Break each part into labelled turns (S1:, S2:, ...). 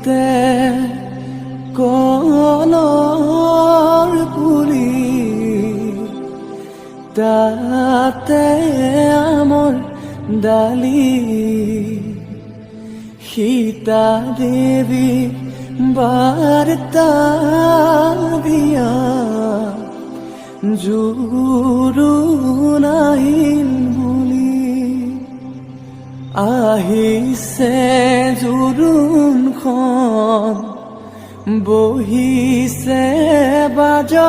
S1: বাৰীতে কলৰ পুলি, তাতে আমৰ ডালি, সীতা দেৱী বাৰ্তা দিয়া জোৰোণ আহিল বুলি। আহিছে জোৰোণখন, বহিছে বাজত,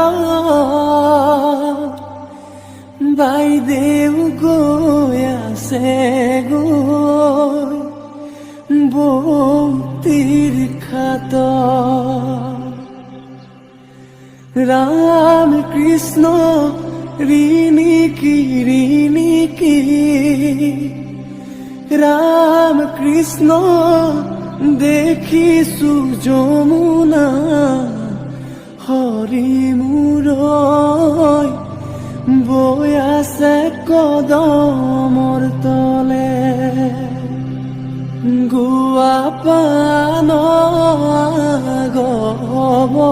S1: বাইদেউ গৈ আছে গৈ বৌতিৰ খাতত। ৰাম কৃষ্ণ ৰিণিকি ৰিণিকি, ৰাম কৃষ্ণ দেখিছো যমুনা, হৰি মূৰৈ বৈ আছে কদমৰ তলে। গুৱা পান গবহাই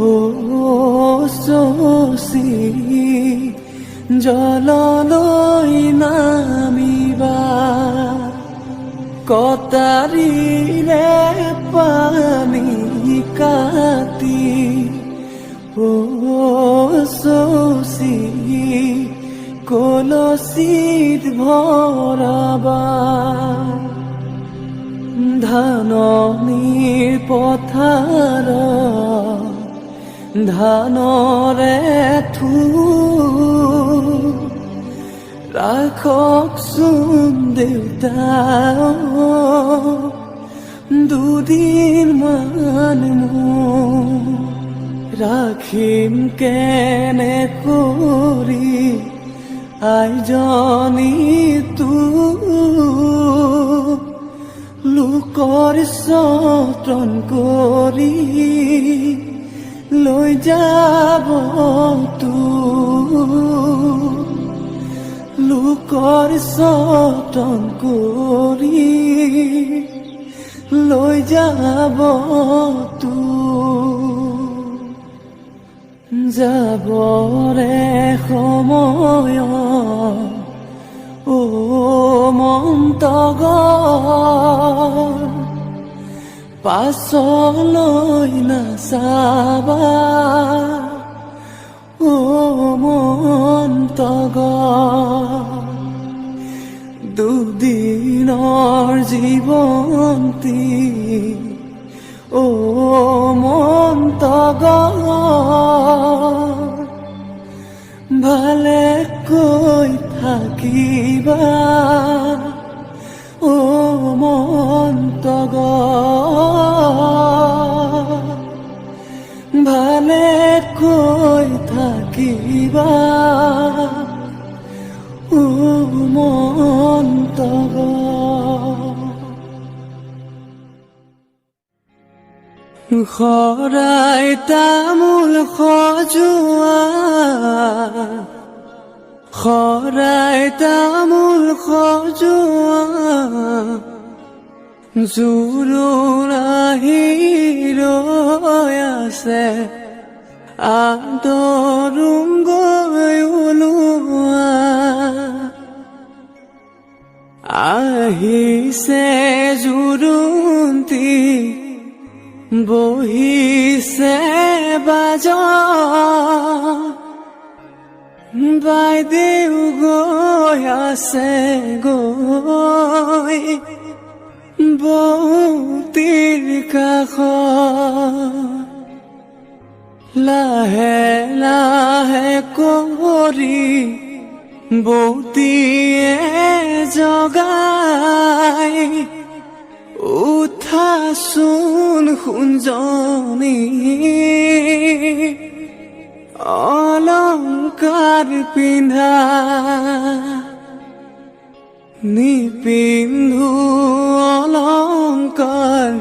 S1: ও শশী জললৈ নামিবা, কটাৰীৰে পানী কাটি ও শশী কলচীত ভৰাবা। ধাননিৰ পথাৰত ধানৰে থোৰ, ৰাখকচোন দেউতা দুদিনমান মোৰ, ৰাখিম কেনে কৰি আইজনী তোৰ, লোকৰ যতন কৰি লৈ যাব তোৰ, লোকৰ যতন কৰি লৈ যাব তোৰ। যাবৰে সময় ও মন্তগৰ, পাছলৈ নাচাবা ও মন্তগৰ। দুদিনৰ জীৱন্তী ও মন্তগৰ, ভালে কৈ থাকিবা ও মন্তগৰ, ভালে কৈ থাকিবা ও মন্তগৰ। শৰাই তামোল সজোৱা, শৰাই তামোল সজোৱা, জোৰোণ আহি ৰৈ আছে, আদৰোঁ গৈ ওলোৱা। আহিছে জোৰোণটি, বহিছে বাজত, বাইদেউ গৈ আছে গৈ বৌতিৰ কাষত। লাহে লাহে কৰি বৌতিয়ে জগাই, উঠাচোন সোণজনী অলংকাৰ পিন্ধা, নিপিন্ধো অলংকাৰ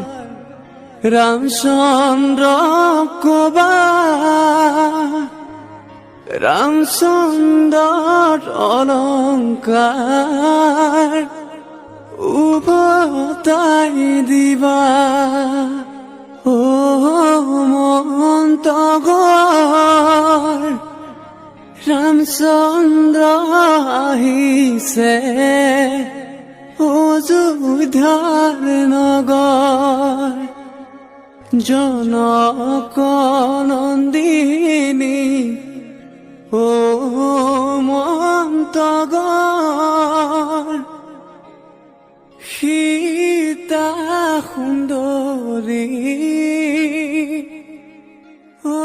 S1: ৰামচন্দ্ৰ কবা, ৰামচন্দ্ৰৰ অলংকাৰ উভতাই দিবা ও মন্তগৰ ৰামচন্দ্ৰ আহিছে অযোধ্যাৰ নগৰ জনক নন্দিনী ও মন্তগৰ সীতা সুন্দৰী ও